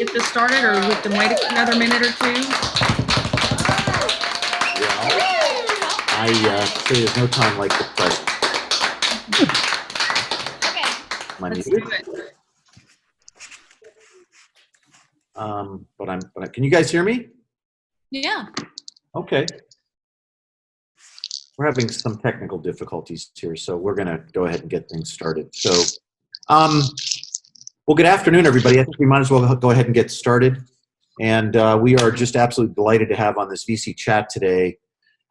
get this started, or we can wait another minute or two? I say there's no time like the present. Okay. Let's do it. But can you guys hear me? Yeah. Okay. We're having some technical difficulties here, so we're going to go ahead and get things started. So, well, good afternoon, everybody. I think we might as well go ahead and get started. And we are just absolutely delighted to have on this VC chat today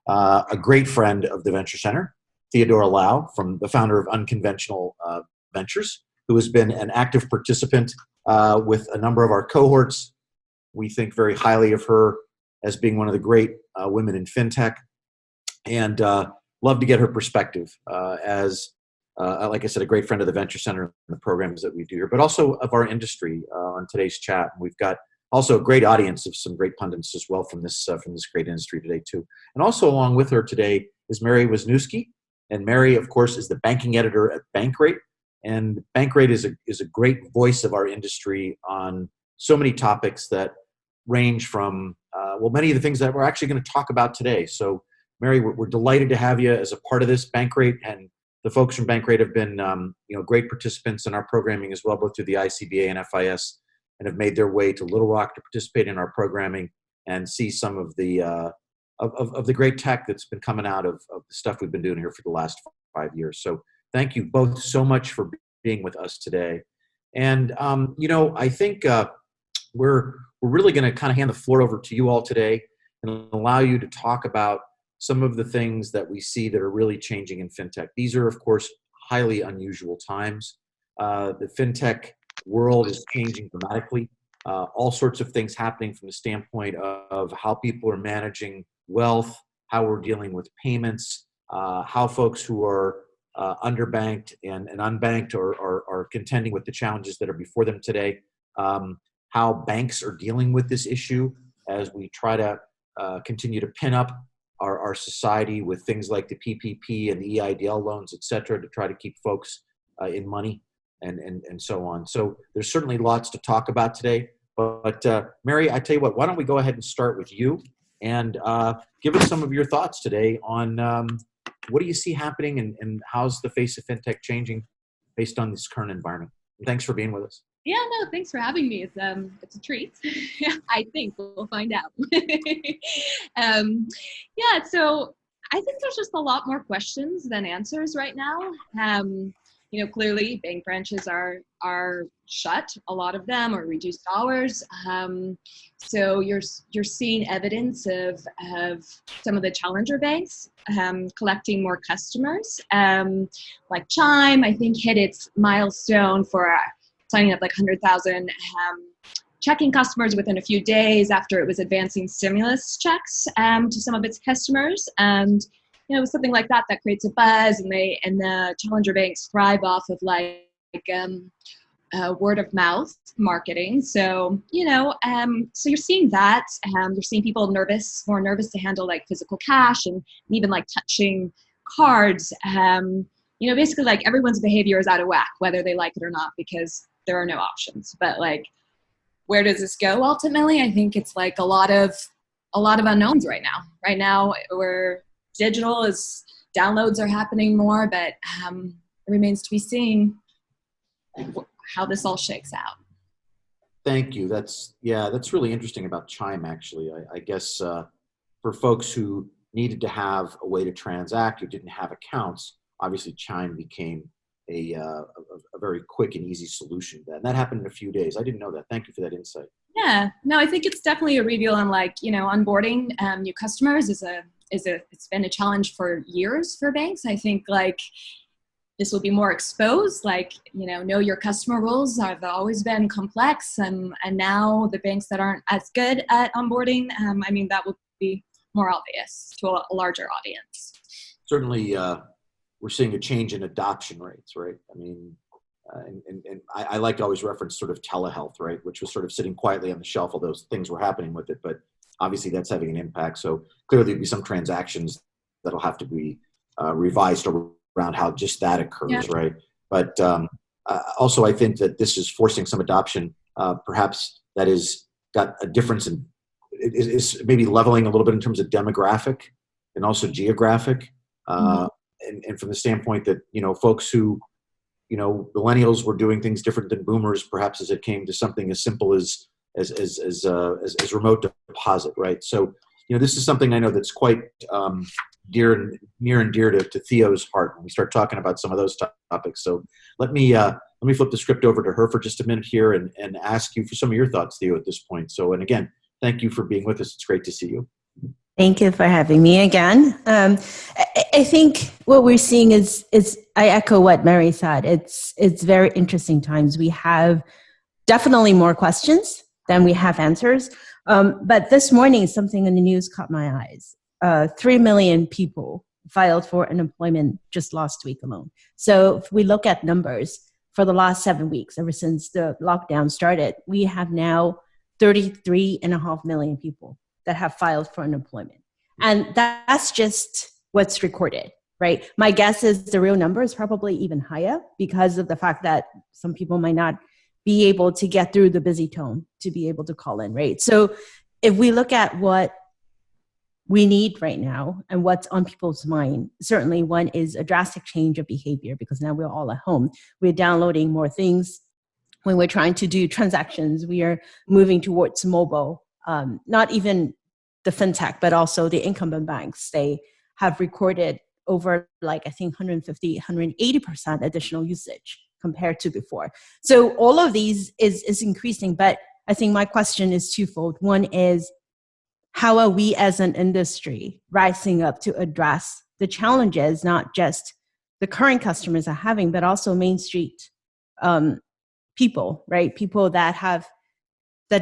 a great friend of the Venture Center, Theodora Lau, from the founder of Unconventional Ventures, who has been an active participant with a number of our cohorts. We think very highly of her as being one of the great women in fintech, and love to get her perspective as, like I said, a great friend of the Venture Center and the programs that we do here, but also of our industry on today's chat. We've got also a great audience of some great pundits as well from this great industry today too. And also along with her today is Mary Wisniewski, and Mary, of course, is the banking editor at Bankrate. And Bankrate is a great voice of our industry on so many topics that range from, many of the things that we're actually going to talk about today. So, Mary, we're delighted to have you as a part of this. Bankrate and the folks from Bankrate have been, great participants in our programming as well, both through the ICBA and FIS, and have made their way to Little Rock to participate in our programming and see some of the of the great tech that's been coming out of the stuff we've been doing here for the last 5 years. So, thank you both so much for being with us today. And I think we're really going to kind of hand the floor over to you all today and allow you to talk about some of the things that we see that are really changing in fintech. These are, of course, highly unusual times. The fintech world is changing dramatically. All sorts of things happening from the standpoint of how people are managing wealth, how we're dealing with payments, how folks who are underbanked and unbanked are contending with the challenges that are before them today, how banks are dealing with this issue as we try to continue to pin up our society with things like the PPP and the EIDL loans, et cetera, to try to keep folks in money and so on. So there's certainly lots to talk about today. But Mary, I tell you what, why don't we go ahead and start with you and give us some of your thoughts today on what do you see happening and how's the face of fintech changing based on this current environment? And thanks for being with us. Yeah, no, thanks for having me. It's a treat. I think we'll find out. So I think there's just a lot more questions than answers right now. Clearly bank branches are shut, a lot of them, or reduced hours. So you're seeing evidence of some of the challenger banks collecting more customers. Like Chime, I think, hit its milestone for signing up like 100,000 checking customers within a few days after it was advancing stimulus checks to some of its customers. And something like that creates a buzz, and the challenger banks thrive off of word of mouth marketing. So so you're seeing that. You're seeing people more nervous to handle like physical cash and even like touching cards. Basically like everyone's behavior is out of whack, whether they like it or not, because there are no options. But like, where does this go ultimately? I think it's like a lot of unknowns right now. Right now, where digital downloads are happening more, but it remains to be seen how this all shakes out. Thank you. That's really interesting about Chime, actually. I guess for folks who needed to have a way to transact, who didn't have accounts, obviously Chime became a very quick and easy solution. And that happened in a few days. I didn't know that. Thank you for that insight. Yeah, no, I think it's definitely a reveal on onboarding new customers it's been a challenge for years for banks. I think this will be more exposed, know your customer rules have always been complex, and now the banks that aren't as good at onboarding, that will be more obvious to a larger audience. Certainly, we're seeing a change in adoption rates, right? I like to always reference sort of telehealth, right, which was sort of sitting quietly on the shelf, although things were happening with it, but obviously that's having an impact. So clearly there'll be some transactions that'll have to be revised around how just that occurs, yeah. Right? But also I think that this is forcing some adoption, perhaps that is got a difference in is maybe leveling a little bit in terms of demographic and also geographic, and from the standpoint that folks who millennials were doing things different than boomers, perhaps as it came to something as simple as remote deposit, right? So this is something I know that's quite near and dear to Theo's heart when we start talking about some of those topics. So let me flip the script over to her for just a minute here and ask you for some of your thoughts, Theo, at this point. So, and again, thank you for being with us. It's great to see you. Thank you for having me again. I think what we're seeing is I echo what Mary said. It's very interesting times. We have definitely more questions than we have answers. But this morning, something in the news caught my eyes. 3 million people filed for unemployment just last week alone. So if we look at numbers for the last 7 weeks, ever since the lockdown started, we have now 33.5 million people that have filed for unemployment. And that's just what's recorded, right? My guess is the real number is probably even higher because of the fact that some people might not be able to get through the busy tone to be able to call in, right? So if we look at what we need right now and what's on people's mind, certainly one is a drastic change of behavior because now we're all at home. We're downloading more things. When we're trying to do transactions, we are moving towards mobile. Not even the fintech, but also the incumbent banks. They have recorded over I think 150, 180% additional usage compared to before. So all of these is increasing, but I think my question is twofold. One is, how are we as an industry rising up to address the challenges, not just the current customers are having, but also Main Street people, right? People that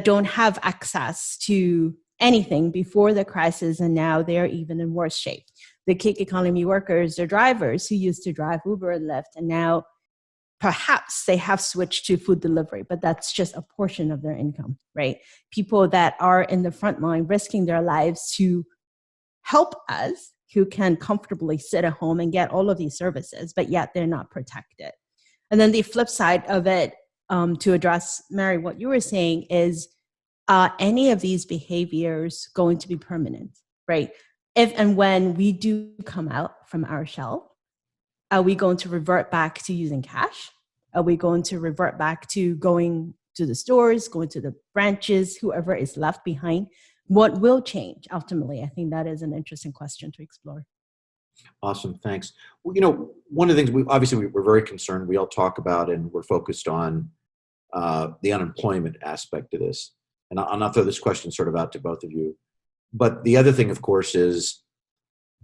don't have access to anything before the crisis, and now they're even in worse shape. The gig economy workers, the drivers who used to drive Uber and Lyft, and now perhaps they have switched to food delivery, but that's just a portion of their income, right? People that are in the front line risking their lives to help us, who can comfortably sit at home and get all of these services, but yet they're not protected. And then the flip side of it, to address, Mary, what you were saying is, any of these behaviors going to be permanent, right? If and when we do come out from our shell, are we going to revert back to using cash? Are we going to revert back to going to the stores, going to the branches, whoever is left behind? What will change ultimately? I think that is an interesting question to explore. Awesome, thanks. Well, one of the things we're very concerned. We all talk about and we're focused on the unemployment aspect of this. And I'll not throw this question sort of out to both of you. But the other thing, of course, is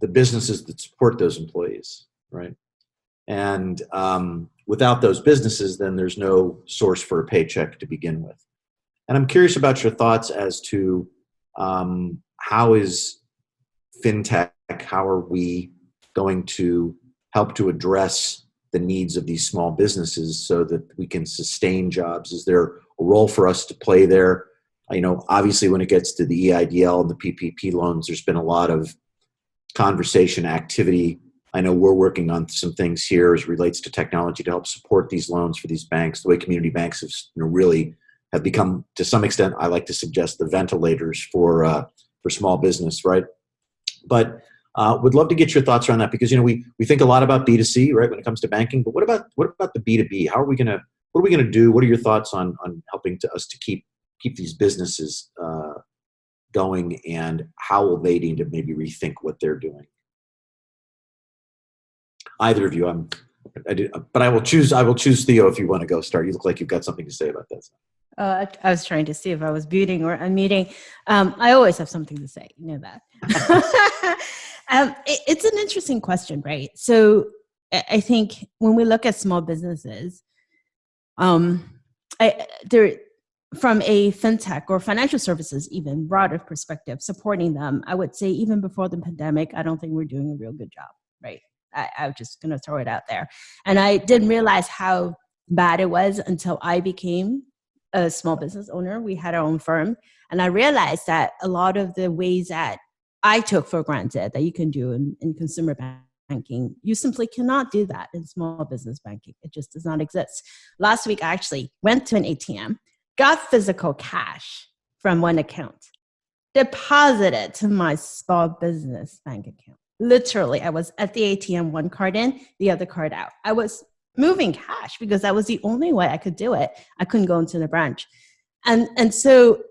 the businesses that support those employees, right? And without those businesses, then there's no source for a paycheck to begin with. And I'm curious about your thoughts as to how is fintech, how are we going to help to address the needs of these small businesses so that we can sustain jobs? Is there a role for us to play there? Obviously when it gets to the EIDL and the PPP loans, there's been a lot of conversation, activity. I know we're working on some things here as it relates to technology to help support these loans for these banks. The way community banks have really have become, to some extent, I like to suggest, the ventilators for small business, right? But would love to get your thoughts around that because we think a lot about B2C, right, when it comes to banking. But what about the B2B? What are we gonna do? What are your thoughts on helping us to keep these businesses going, and how will they need to maybe rethink what they're doing? Either of you, but I will choose Theo if you want to go start. You look like you've got something to say about this. I was trying to see if I was muting or unmuting. I always have something to say, you know that. It's an interesting question, right? So I think when we look at small businesses, from a fintech or financial services, even broader perspective, supporting them, I would say even before the pandemic, I don't think we're doing a real good job, right? I'm just going to throw it out there. And I didn't realize how bad it was until I became a small business owner. We had our own firm. And I realized that a lot of the ways that I took for granted that you can do in consumer banking, you simply cannot do that in small business banking. It just does not exist. Last week, I actually went to an ATM got physical cash from one account, deposited to my small business bank account. Literally, I was at the ATM, one card in, the other card out. I was moving cash because that was the only way I could do it. I couldn't go into the branch. And so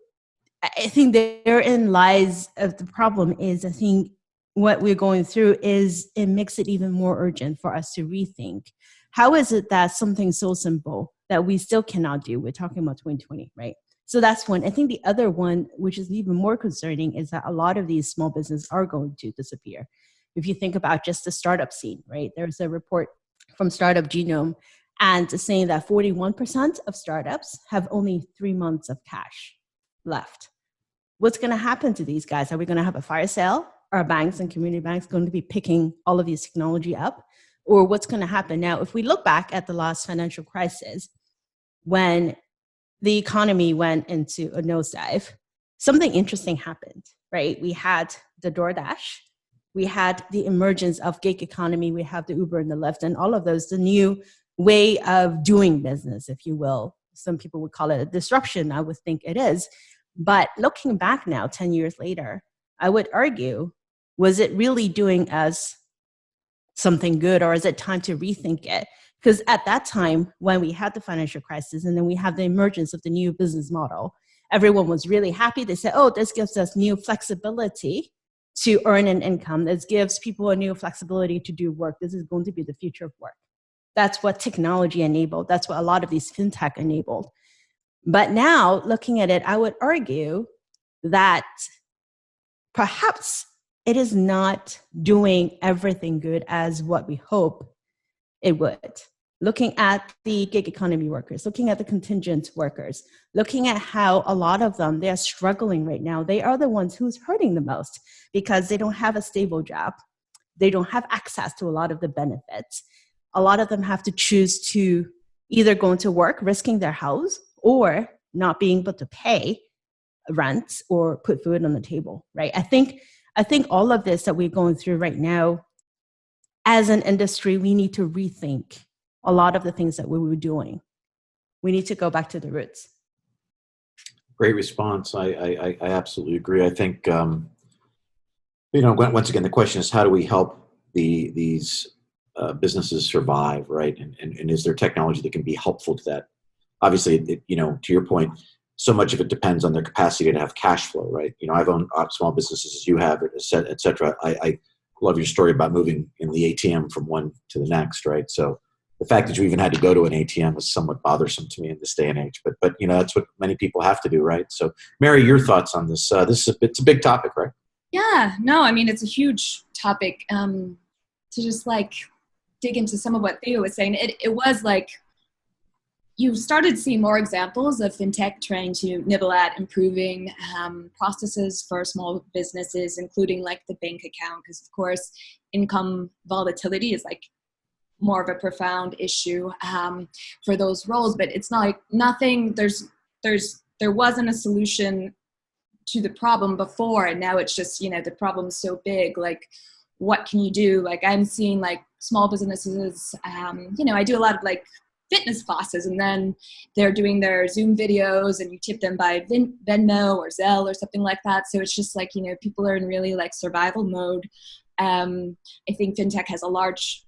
I think therein lies of the problem is, I think what we're going through is it makes it even more urgent for us to rethink. How is it that something so simple that we still cannot do? We're talking about 2020, right? So that's one. I think the other one, which is even more concerning, is that a lot of these small businesses are going to disappear. If you think about just the startup scene, right? There's a report from Startup Genome and saying that 41% of startups have only 3 months of cash left. What's going to happen to these guys? Are we going to have a fire sale? Are banks and community banks going to be picking all of these technology up? Or what's going to happen? Now, if we look back at the last financial crisis, when the economy went into a nosedive, something interesting happened, right? We had the DoorDash, we had the emergence of gig economy, we have the Uber and the Lyft, and all of those, the new way of doing business, if you will. Some people would call it a disruption. I would think it is. But looking back now, 10 years later, I would argue, was it really doing us something good, or is it time to rethink it? Because at that time, when we had the financial crisis and then we had the emergence of the new business model, everyone was really happy. They said, oh, this gives us new flexibility to earn an income. This gives people a new flexibility to do work. This is going to be the future of work. That's what technology enabled. That's what a lot of these fintech enabled. But now, looking at it, I would argue that perhaps it is not doing everything good as what we hope it would. Looking at the gig economy workers, looking at the contingent workers, looking at how a lot of them, they're struggling right now. They are the ones who's hurting the most because they don't have a stable job. They don't have access to a lot of the benefits. A lot of them have to choose to either go into work, risking their house, or not being able to pay rent or put food on the table, right? I think all of this that we're going through right now, as an industry, we need to rethink a lot of the things that we were doing. We need to go back to the roots. Great response. I absolutely agree. I think, once again, the question is, how do we help these businesses survive, right? And is there technology that can be helpful to that? Obviously, to your point, so much of it depends on their capacity to have cash flow, right? I've owned small businesses as you have, et cetera. I love your story about moving in the ATM from one to the next, right? So the fact that you even had to go to an ATM is somewhat bothersome to me in this day and age. But that's what many people have to do, right? So, Mary, your thoughts on this? It's a big topic, right? Yeah, no, I mean, it's a huge topic. To just dig into some of what Theo was saying, it was you started seeing more examples of fintech trying to nibble at improving processes for small businesses, including the bank account, because of course income volatility is more of a profound issue for those roles. But it's not nothing. There wasn't a solution to the problem before, and now it's just the problem's so big. What can you do? I'm seeing small businesses. I do a lot of fitness classes, and then they're doing their Zoom videos and you tip them by Venmo or Zelle or something like that. So it's just people are in really survival mode. I think fintech has a large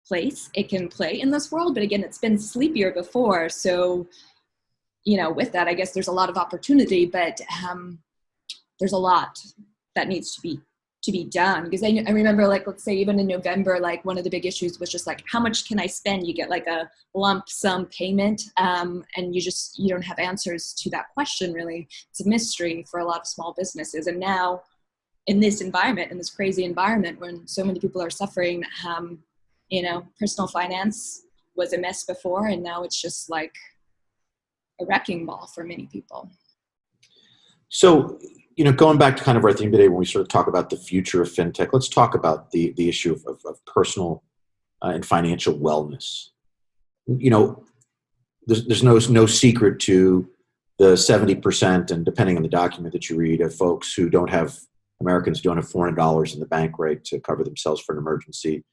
place it can play in this world, but again, it's been sleepier before. So, with that, I guess there's a lot of opportunity, but there's a lot that needs to be done, because I remember let's say even in November, one of the big issues was just how much can I spend? You get a lump sum payment, and you don't have answers to that question. Really, it's a mystery for a lot of small businesses. And now in this environment, in this crazy environment when so many people are suffering, personal finance was a mess before, and now it's just a wrecking ball for many people. So, going back to kind of our theme today, when we sort of talk about the future of fintech, let's talk about the issue of personal and financial wellness. There's no secret to the 70%, and depending on the document that you read, of folks who Americans don't have $400 in the Bankrate to cover themselves for an emergency.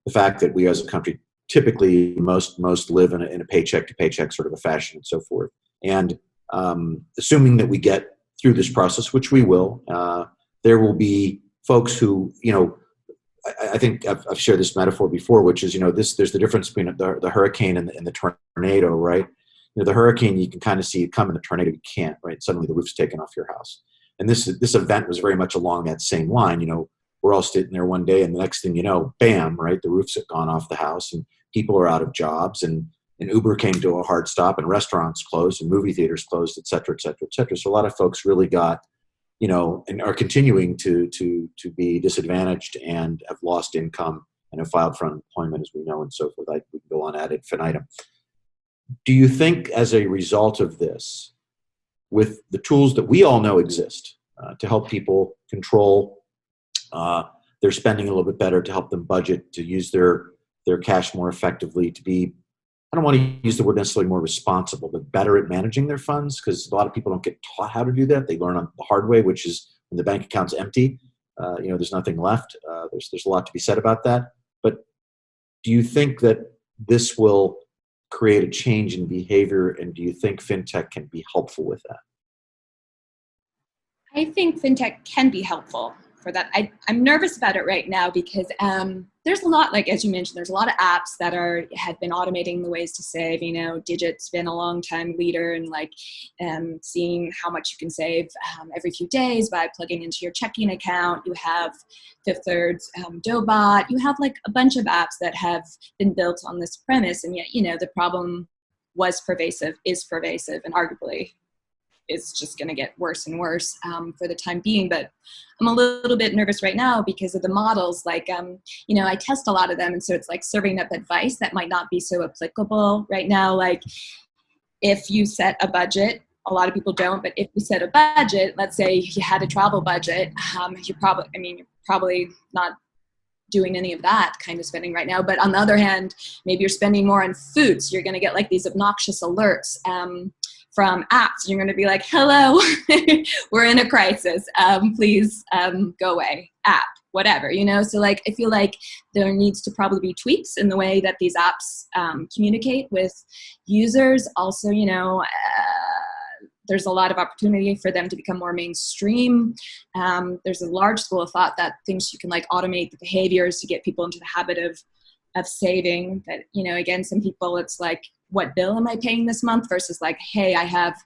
The fact that we as a country typically most live in a paycheck to paycheck sort of a fashion and so forth. And assuming that we get through this process, which we will, there will be folks who, I think I've shared this metaphor before, which is, there's the difference between the hurricane and the tornado, right? The hurricane, you can kind of see it coming. The tornado, you can't, right? Suddenly the roof's taken off your house. And this event was very much along that same line. We're all sitting there one day, and the next thing you know, bam, right? The roof's gone off the house, and people are out of jobs, and Uber came to a hard stop, and restaurants closed, and movie theaters closed, et cetera, et cetera, et cetera. So a lot of folks really got, and are continuing to be disadvantaged and have lost income and have filed for unemployment, as we know, and so forth. We can go on ad infinitum. Do you think, as a result of this, with the tools that we all know exist to help people control their spending a little bit better, to help them budget, to use their cash more effectively, to be, I don't want to use the word necessarily more responsible, but better at managing their funds, because a lot of people don't get taught how to do that. They learn on the hard way, which is when the bank account's empty, there's nothing left. There's a lot to be said about that. But do you think that this will create a change in behavior, and do you think fintech can be helpful with that? I think fintech can be helpful for that. I'm nervous about it right now because there's a lot, like as you mentioned, there's a lot of apps that have been automating the ways to save. Digit's been a long time leader in seeing how much you can save every few days by plugging into your checking account. You have Fifth Third's Dobot. You have a bunch of apps that have been built on this premise, and yet the problem is pervasive, and arguably it's just going to get worse and worse for the time being. But I'm a little bit nervous right now because of the models. I test a lot of them, and so it's serving up advice that might not be so applicable right now. If you set a budget, a lot of people don't, but if you set a budget, let's say you had a travel budget, you're probably not doing any of that kind of spending right now. But on the other hand, maybe you're spending more on food, so you're going to get these obnoxious alerts from apps. You're going to be like, hello, we're in a crisis. Please go away. App, whatever, So I feel like there needs to probably be tweaks in the way that these apps communicate with users. Also, there's a lot of opportunity for them to become more mainstream. There's a large school of thought that thinks you can automate the behaviors to get people into the habit of saving. But, again, some people, it's what bill am I paying this month versus hey, I have,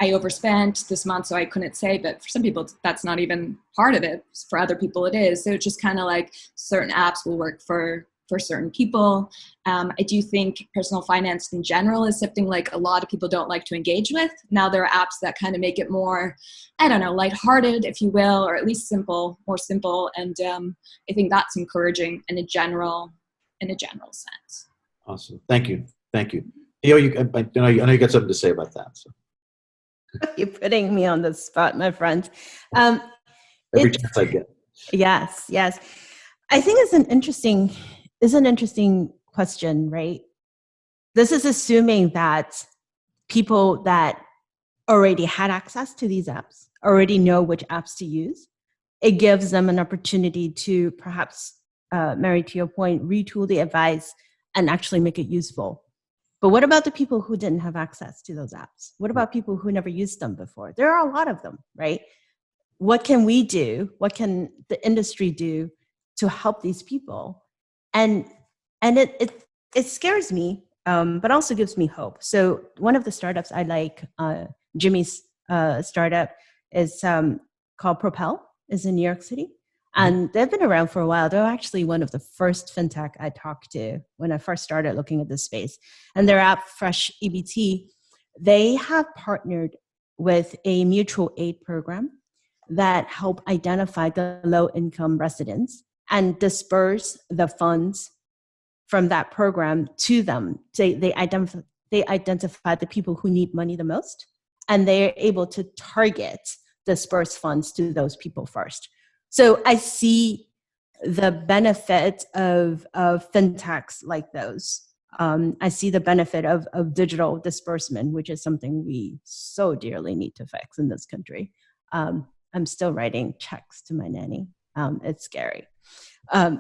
I overspent this month, so I couldn't save. But for some people, that's not even part of it. For other people, it is. So it's just kind of certain apps will work for certain people. I do think personal finance in general is something a lot of people don't like to engage with. Now there are apps that kind of make it more, lighthearted, if you will, or at least more simple. And I think that's encouraging in a general sense. Awesome. Thank you. Theo, I know you got something to say about that. So. You're putting me on the spot, my friend. Every chance I get. Yes. I think it's an interesting question, right? This is assuming that people that already had access to these apps already know which apps to use. It gives them an opportunity to perhaps, Mary, to your point, retool the advice and actually make it useful. But what about the people who didn't have access to those apps? What about people who never used them before? There are a lot of them, right? What can we do? What can the industry do to help these people? And it scares me, but also gives me hope. So one of the startups I like, Jimmy's startup, is called Propel, is in New York City. And they've been around for a while. They're actually one of the first fintech I talked to when I first started looking at this space. And their app, Fresh EBT, they have partnered with a mutual aid program that help identify the low-income residents and disperse the funds from that program to them. They identify the people who need money the most, and they're able to target disperse funds to those people first. So I see the benefit of fintechs like those. I see the benefit of digital disbursement, which is something we so dearly need to fix in this country. I'm still writing checks to my nanny. It's scary.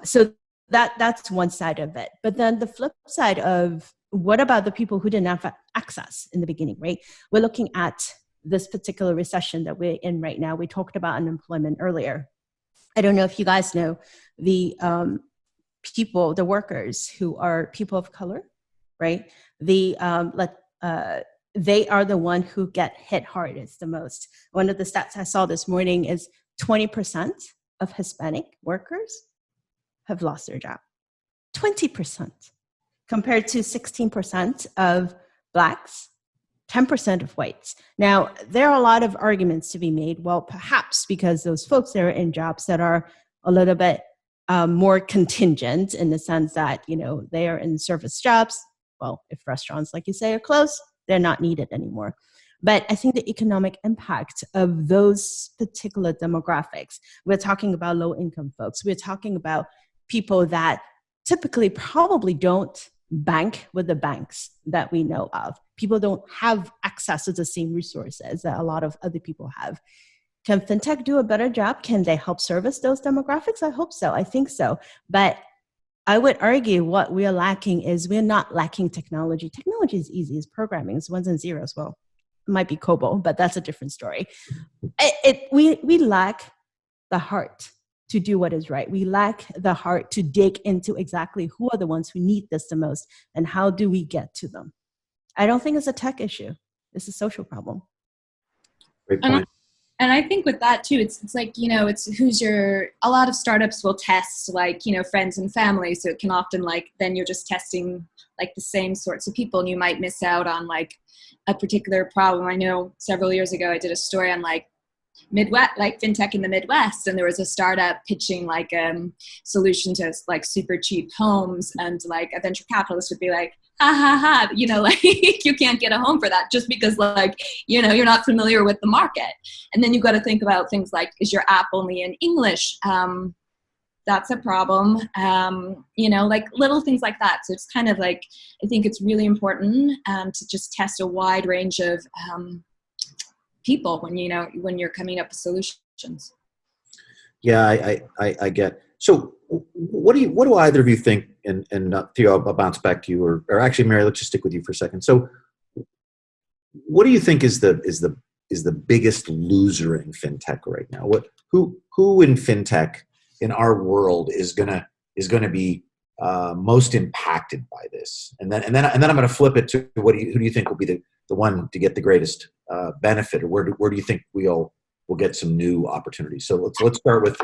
So that's one side of it. But then the flip side of what about the people who didn't have access in the beginning, right? We're looking at this particular recession that we're in right now. We talked about unemployment earlier. I don't know if you guys know the the workers who are people of color, right? They are the one who get hit hardest the most. One of the stats I saw this morning is 20% of Hispanic workers have lost their job. 20%, compared to 16% of Blacks, 10% of whites. Now, there are a lot of arguments to be made. Well, perhaps because those folks are in jobs that are a little bit more contingent, in the sense that, they are in service jobs. Well, if restaurants, like you say, are closed, they're not needed anymore. But I think the economic impact of those particular demographics, we're talking about low-income folks. We're talking about people that typically probably don't bank with the banks that we know of. People don't have access to the same resources that a lot of other people have. Can fintech do a better job? Can they help service those demographics? I hope so. I think so. But I would argue what we're lacking is we're not lacking technology. Technology is easy. It's programming. It's ones and zeros. Well, it might be COBOL, but that's a different story. We lack the heart to do what is right. We lack the heart to dig into exactly who are the ones who need this the most and how do we get to them. I don't think it's a tech issue. It's a social problem. Great point. And I think with that too, it's like, it's a lot of startups will test like, friends and family. So it can often then you're just testing like the same sorts of people and you might miss out on like a particular problem. I know several years ago, I did a story on like Midwest, like fintech in the Midwest, and there was a startup pitching like solution to like super cheap homes, and like a venture capitalist would be like, ha ha ha, like you can't get a home for that just because like, you're not familiar with the market. And then you've got to think about things like, is your app only in English? That's a problem. Like little things like that. So it's kind of like, I think it's really important to just test a wide range of people when you're coming up with solutions. Yeah, I get. So what do either of you think? And Theo, I'll bounce back to you, or actually, Mary, let's just stick with you for a second. So, what do you think is the biggest loser in fintech right now? Who in fintech in our world is gonna be most impacted by this? And then I'm gonna flip it to who do you think will be the one to get the greatest benefit, or where do you think we'll get some new opportunities? So let's start with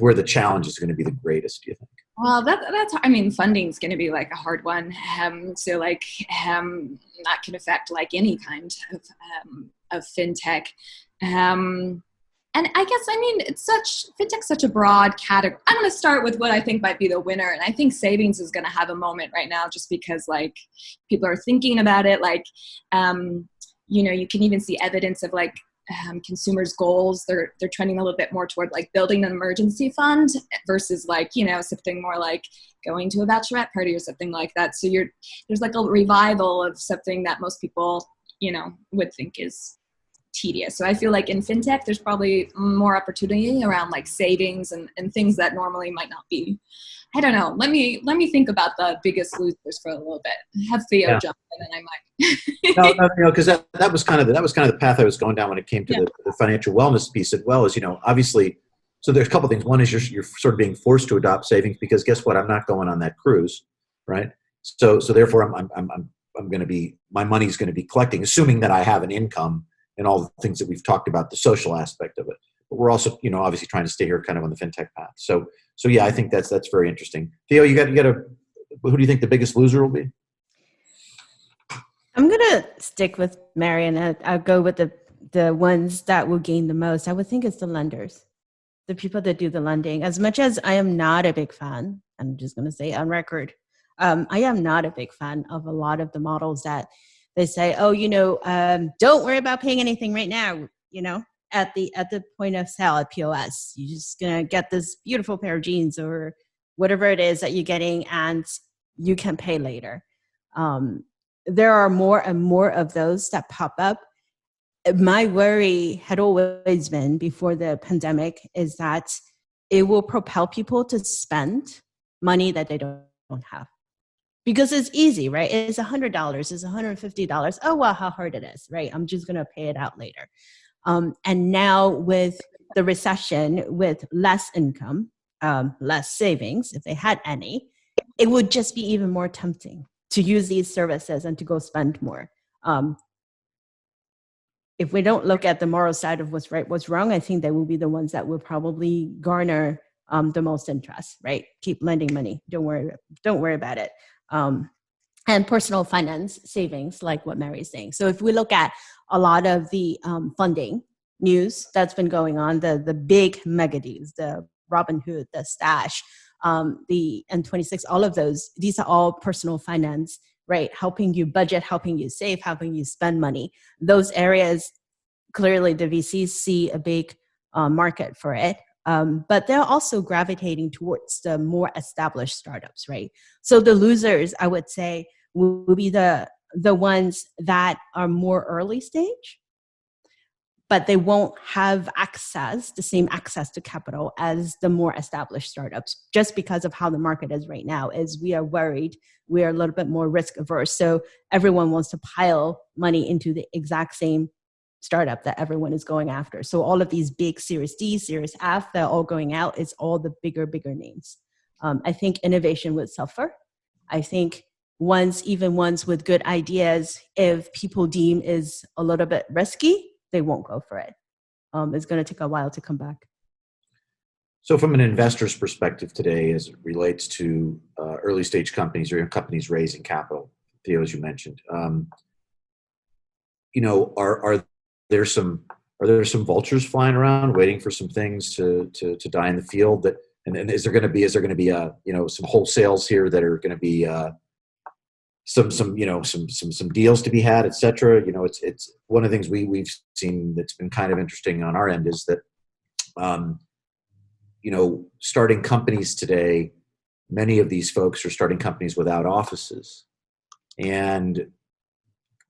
where the challenge is going to be the greatest, do you think? Well, funding is going to be like a hard one. So like that can affect like any kind of fintech. And I guess, fintech's such a broad category. I'm going to start with what I think might be the winner. And I think savings is going to have a moment right now just because like people are thinking about it. Like, you can even see evidence of like consumers' goals. They're trending a little bit more toward like building an emergency fund versus like, something more like going to a bachelorette party or something like that. So there's like a revival of something that most people, would think is tedious. So I feel like in fintech, there's probably more opportunity around like savings and things that normally might not be. I don't know. Let me think about the biggest losers for a little bit. Have Theo jump in, and I might. No, because that was kind of the path I was going down when it came to the financial wellness piece, as well as obviously. So there's a couple things. One is you're sort of being forced to adopt savings because guess what? I'm not going on that cruise, right? So therefore I'm going to be, my money's going to be collecting, assuming that I have an income and all the things that we've talked about, the social aspect of it. But we're also, obviously trying to stay here kind of on the fintech path. So yeah, I think that's very interesting. Theo, you got who do you think the biggest loser will be? I'm going to stick with Mary, and I'll go with the ones that will gain the most. I would think it's the lenders, the people that do the lending. As much as I am not a big fan, I'm just going to say on record, I am not a big fan of a lot of the models that they say, don't worry about paying anything right now, at the point of sale at POS. You're just going to get this beautiful pair of jeans or whatever it is that you're getting, and you can pay later. There are more and more of those that pop up. My worry had always been before the pandemic is that it will propel people to spend money that they don't have. because it's easy, right? It's $100, it's $150. Oh, well, how hard it is, right? I'm just going to pay it out later. And now with the recession, with less income, less savings, if they had any, it would just be even more tempting to use these services and to go spend more. If we don't look at the moral side of what's right, what's wrong, I think they will be the ones that will probably garner the most interest, right? Keep lending money. Don't worry about it. And personal finance savings, like what Mary's saying. So if we look at a lot of the funding news that's been going on, the big mega deals, the Robinhood, the Stash, the N26, all of those, these are all personal finance, right? Helping you budget, helping you save, helping you spend money. Those areas, clearly the VCs see a big market for it. But they're also gravitating towards the more established startups, right? So the losers, I would say, will be the ones that are more early stage, but they won't have the same access to capital as the more established startups, just because of how the market is right now. Is we are worried, we are a little bit more risk averse. So everyone wants to pile money into the exact same startup that everyone is going after. So all of these big Series D, Series F, they're all going out. It's all the bigger names. I think innovation would suffer. I think even ones with good ideas, if people deem is a little bit risky, they won't go for it. It's going to take a while to come back. So from an investor's perspective today, as it relates to early stage companies or companies raising capital, Theo, as you mentioned, are there some vultures flying around waiting for some things to die in the field? That and is there going to be some wholesales here that are going to be some deals to be had, et cetera? It's one of the things we've seen that's been kind of interesting on our end is that starting companies today, many of these folks are starting companies without offices. And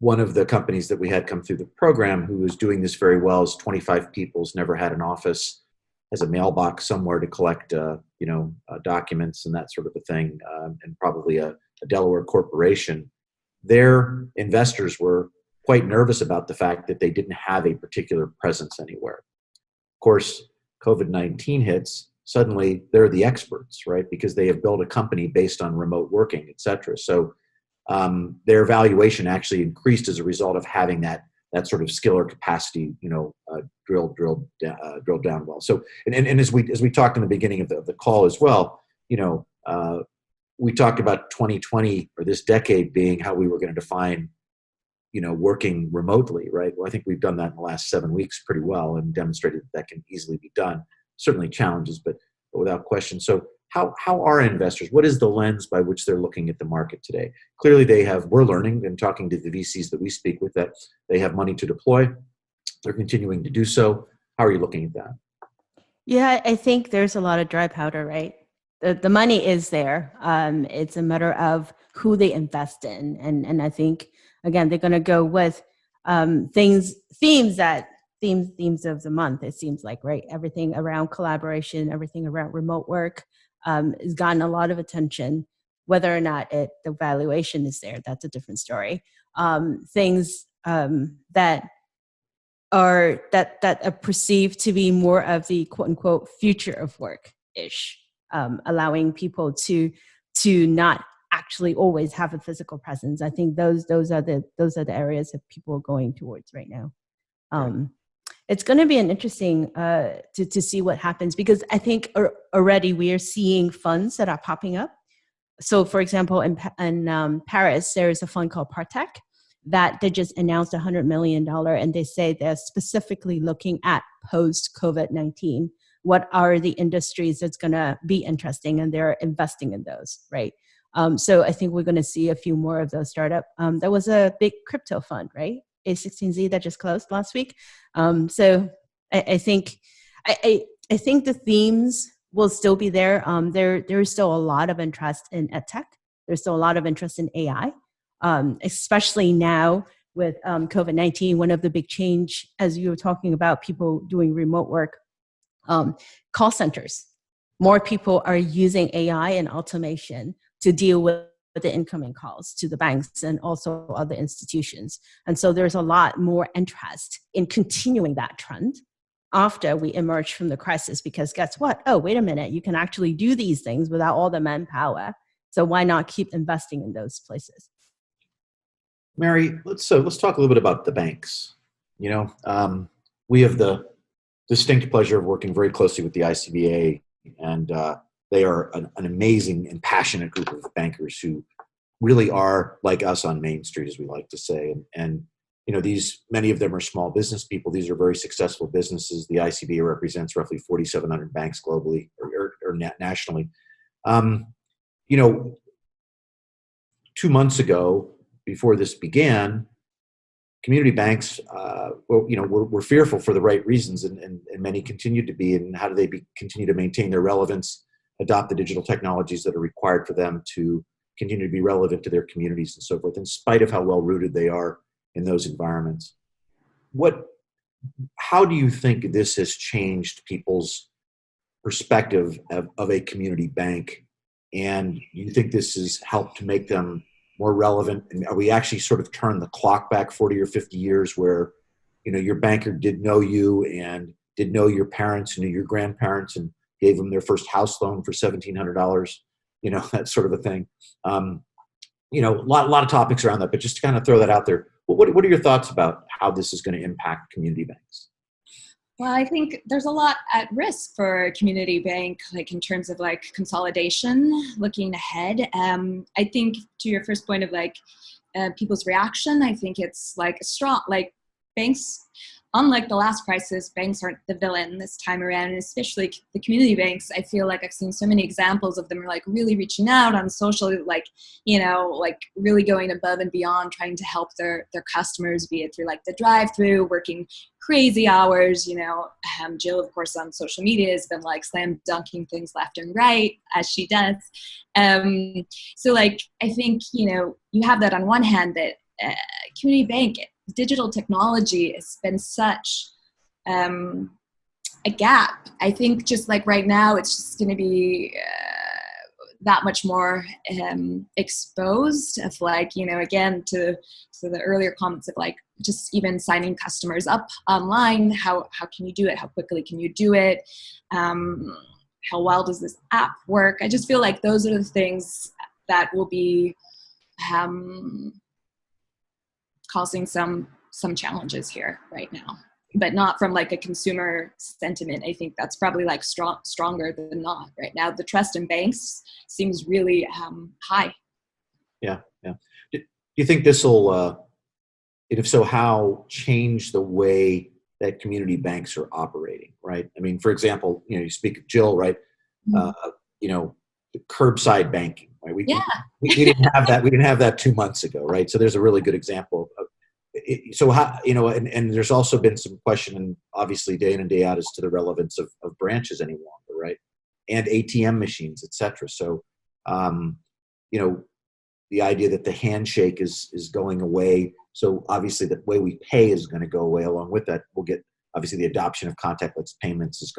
one of the companies that we had come through the program who was doing this very well is 25 people, has never had an office, has a mailbox somewhere to collect documents and that sort of a thing, and probably a Delaware corporation. Their investors were quite nervous about the fact that they didn't have a particular presence anywhere. Of course, COVID-19 hits, suddenly they're the experts, right? Because they have built a company based on remote working, et cetera. So their valuation actually increased as a result of having that sort of skill or capacity, drilled down well. So, and as we talked in the beginning of the call as well, we talked about 2020 or this decade being how we were going to define, working remotely, right? Well, I think we've done that in the last 7 weeks pretty well and demonstrated that can easily be done. Certainly challenges, but without question. So how are investors? What is the lens by which they're looking at the market today? Clearly we're learning and talking to the VCs that we speak with that they have money to deploy. They're continuing to do so. How are you looking at that? Yeah, I think there's a lot of dry powder, right? The money is there. It's a matter of who they invest in. And I think, again, they're going to go with themes of the month, it seems like, right? Everything around collaboration, everything around remote work has gotten a lot of attention. Whether or not the valuation is there, that's a different story. Things that are perceived to be more of the quote unquote future of work-ish, allowing people to not actually always have a physical presence. I think those are the areas that people are going towards right now. It's going to be an interesting to see what happens, because I think already we are seeing funds that are popping up. So, for example, in Paris, there is a fund called Partech that they just announced $100 million, and they say they're specifically looking at post-COVID-19. What are the industries that's going to be interesting, and they're investing in those, right? So I think we're going to see a few more of those startup. There was a big crypto fund, right? A16Z that just closed last week. So I think the themes will still be there. There is still a lot of interest in edtech. There's still a lot of interest in AI, especially now with COVID-19. One of the big change, as you were talking about, people doing remote work, call centers. More people are using AI and automation to deal with the incoming calls to the banks and also other institutions. And so there's a lot more interest in continuing that trend after we emerge from the crisis, because guess what? Oh, wait a minute, you can actually do these things without all the manpower. So why not keep investing in those places? Mary, let's talk a little bit about the banks. We have the distinct pleasure of working very closely with the ICBA, and they are an amazing and passionate group of bankers who really are like us on Main Street, as we like to say. And many of them are small business people. These are very successful businesses. The ICBA represents roughly 4,700 banks globally or nationally. 2 months ago, before this began, community banks, were fearful for the right reasons, and many continued to be. And how do they continue to maintain their relevance, adopt the digital technologies that are required for them to continue to be relevant to their communities and so forth, in spite of how well rooted they are in those environments? How do you think this has changed people's perspective of a community bank? And do you think this has helped to make them more relevant? And are we actually sort of turned the clock back 40 or 50 years where, your banker did know you and did know your parents, knew your grandparents, and gave them their first house loan for $1,700, that sort of a thing. A lot of topics around that, but just to kind of throw that out there, what are your thoughts about how this is going to impact community banks? Well, I think there's a lot at risk for a community bank, like in terms of like consolidation, looking ahead. I think to your first point of people's reaction, I think it's like a strong, banks, unlike the last crisis, banks aren't the villain this time around, and especially the community banks. I feel like I've seen so many examples of them really reaching out on social, really going above and beyond, trying to help their customers, be it through the drive-through, working crazy hours. Jill, of course, on social media has been slam dunking things left and right, as she does. So I think, you have that on one hand, that community bank, digital technology has been such a gap. I think just right now, it's just going to be that much more exposed of again, to the earlier comments of just even signing customers up online. How can you do it? How quickly can you do it? How well does this app work? I just feel like those are the things that will be causing some challenges here right now, but not from a consumer sentiment. I think that's probably stronger than not right now. The trust in banks seems really high. Yeah. Do you think this will, and if so, how change the way that community banks are operating? Right. I mean, for example, you speak of Jill, right? Mm-hmm. Curbside banking. Right? We didn't have that. We didn't have that 2 months ago, right? So there's a really good example of it. So how, and there's also been some question, and obviously day in and day out, as to the relevance of branches any longer, right? And ATM machines, et cetera. So, the idea that the handshake is going away. So obviously the way we pay is going to go away. Along with that, we'll get, obviously, the adoption of contactless payments is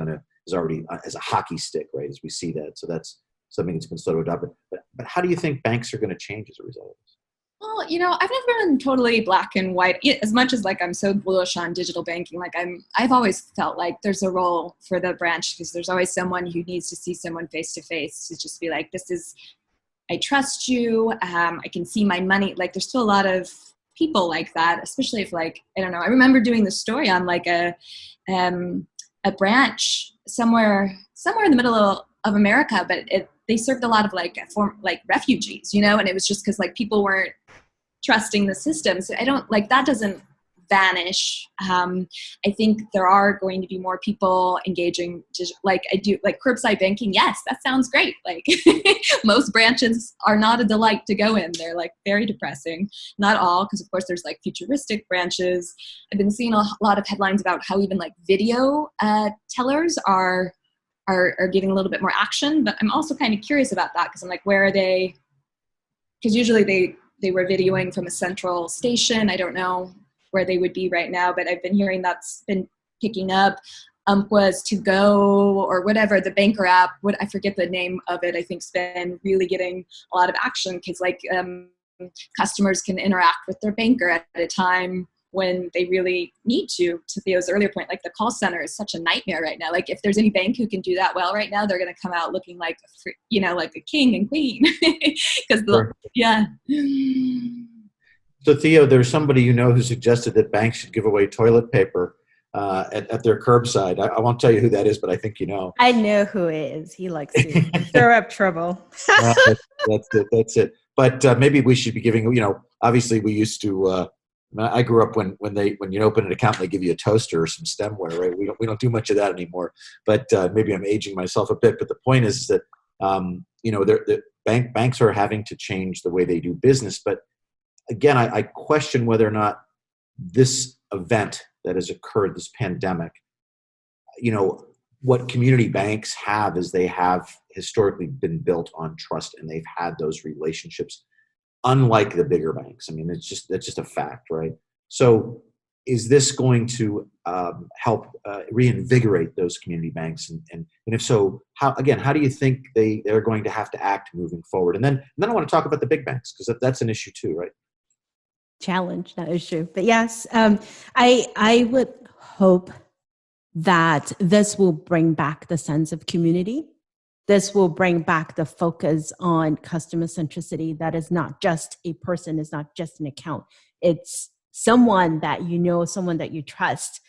already as a hockey stick, right? As we see that. So that's something that's been slow to adopt. But how do you think banks are going to change as a result of this? Well, I've never been totally black and white. As much as I'm so bullish on digital banking, I've always felt like there's a role for the branch, because there's always someone who needs to see someone face to face, to just be I trust you. I can see my money. There's still a lot of people like that, especially if I don't know. I remember doing the story on a branch somewhere in the middle of America, but they served a lot of refugees, and it was just because people weren't trusting the system. So I don't that doesn't vanish. I think there are going to be more people engaging, curbside banking. Yes, that sounds great. Most branches are not a delight to go in. They're very depressing. Not all, because of course there's futuristic branches. I've been seeing a lot of headlines about how even video tellers are getting a little bit more action, but I'm also kind of curious about that, because I'm where are they? Because usually they were videoing from a central station. I don't know where they would be right now, but I've been hearing that's been picking up. was to go, or whatever, the banker app, I forget the name of it, I think's been really getting a lot of action because like customers can interact with their banker at a time when they really need to Theo's earlier point, like the call center is such a nightmare right now. Like if there's any bank who can do that well right now, they're going to come out looking like, like a king and queen. Because yeah. So Theo, there's somebody who suggested that banks should give away toilet paper at their curbside. I won't tell you who that is, but I think you know. I know who it is. He likes to stir up trouble. That's it. But maybe we should be giving, obviously we used to, I grew up when you open an account, they give you a toaster or some stemware, right? We don't do much of that anymore, but maybe I'm aging myself a bit. But the point is that, the banks are having to change the way they do business. But again, I question whether or not this event that has occurred, this pandemic, what community banks have is they have historically been built on trust, and they've had those relationships, unlike the bigger banks. I mean, that's just a fact, right? So is this going to help reinvigorate those community banks? And if so, how do you think they're going to have to act moving forward? And then I want to talk about the big banks, because that's an issue too, right? Challenge, that is true. But yes, I would hope that this will bring back the sense of community. This will bring back the focus on customer centricity. That is not just a person, it's not just an account. It's someone that you know, someone that you trust,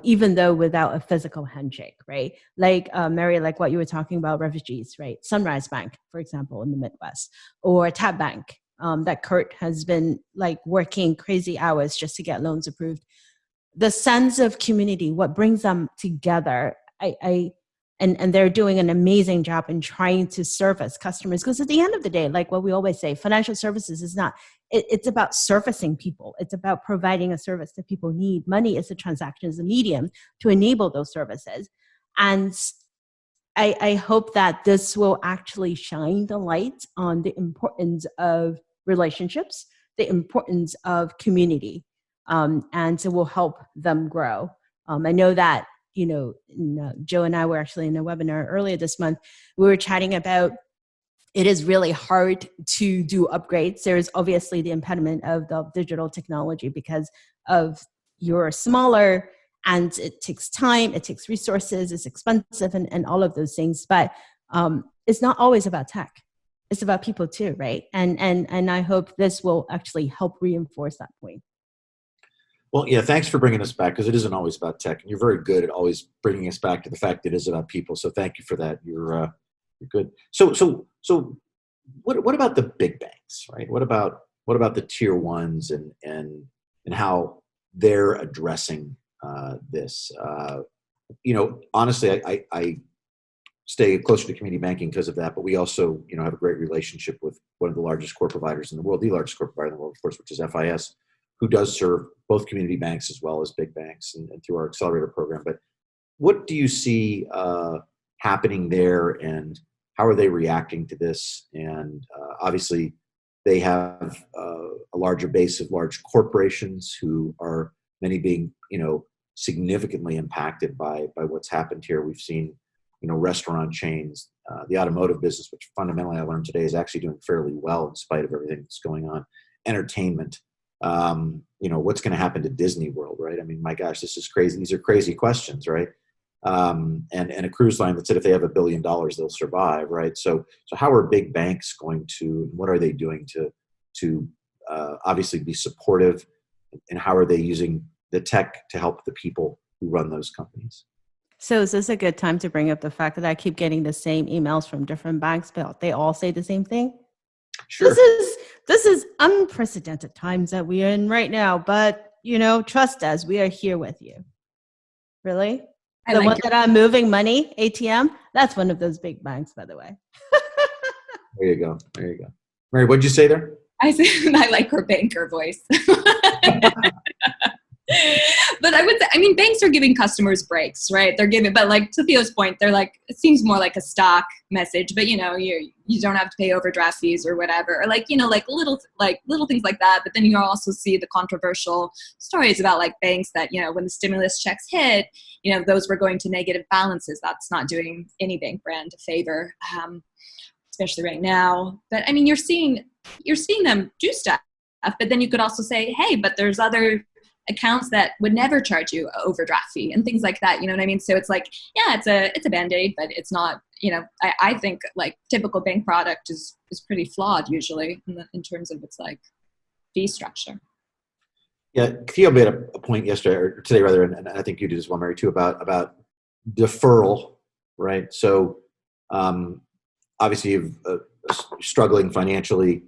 even though without a physical handshake, right? Like Mary, like what you were talking about, refugees, right? Sunrise Bank, for example, in the Midwest, or Tap Bank, that Kurt has been like working crazy hours just to get loans approved. The sense of community, what brings them together, and they're doing an amazing job in trying to service customers. Because at the end of the day, like what we always say, financial services is not, it's about servicing people. It's about providing a service that people need. Money is a transaction, is a medium to enable those services. And I hope that this will actually shine the light on the importance of relationships, the importance of community, and it will help them grow. I know that, Joe and I were actually in a webinar earlier this month. We were chatting about it is really hard to do upgrades. There is obviously the impediment of the digital technology because of you're smaller and it takes time, it takes resources, it's expensive and all of those things. But it's not always about tech. It's about people too, right? And I hope this will actually help reinforce that point. Well, yeah, thanks for bringing us back, because it isn't always about tech, and you're very good at always bringing us back to the fact that it is about people. So thank you for that. You're good. So what about the big banks, right? What about the tier ones and how they're addressing this? Honestly, I stay closer to community banking because of that, but we also have a great relationship with one of the largest core providers in the world, the largest core provider in the world, of course, which is FIS, who does serve both community banks as well as big banks and through our accelerator program. But what do you see happening there, and how are they reacting to this? And obviously, they have a larger base of large corporations who are many being, significantly impacted by what's happened here. We've seen, restaurant chains, the automotive business, which fundamentally I learned today is actually doing fairly well in spite of everything that's going on. Entertainment. What's going to happen to Disney World, right? I mean, my gosh, this is crazy. These are crazy questions, right? And a cruise line that said if they have $1 billion, they'll survive, right? So how are big banks going to, what are they doing to obviously be supportive, and how are they using the tech to help the people who run those companies? So is this a good time to bring up the fact that I keep getting the same emails from different banks, but they all say the same thing? Sure. This is unprecedented times that we are in right now, but trust us, we are here with you. Really? The one that I'm moving money, ATM, that's one of those big banks, by the way. There you go. Mary, what'd you say there? I like her banker voice. But I would say, I mean, banks are giving customers breaks, right? They're giving, but like to Theo's point, they're like, it seems more like a stock message, but you don't have to pay overdraft fees or whatever, or like, like little things like that. But then you also see the controversial stories about like banks that, when the stimulus checks hit, those were going to negative balances. That's not doing any bank brand a favor, especially right now. But I mean, you're seeing them do stuff, but then you could also say, hey, but there's other accounts that would never charge you an overdraft fee and things like that. You know what I mean? So it's like, yeah, it's a Band-Aid, but it's not, I think like typical bank product is pretty flawed usually in terms of its like fee structure. Yeah, Theo made a point yesterday or today rather, and I think you did as well, Mary, too, about deferral, right? So obviously you're struggling financially,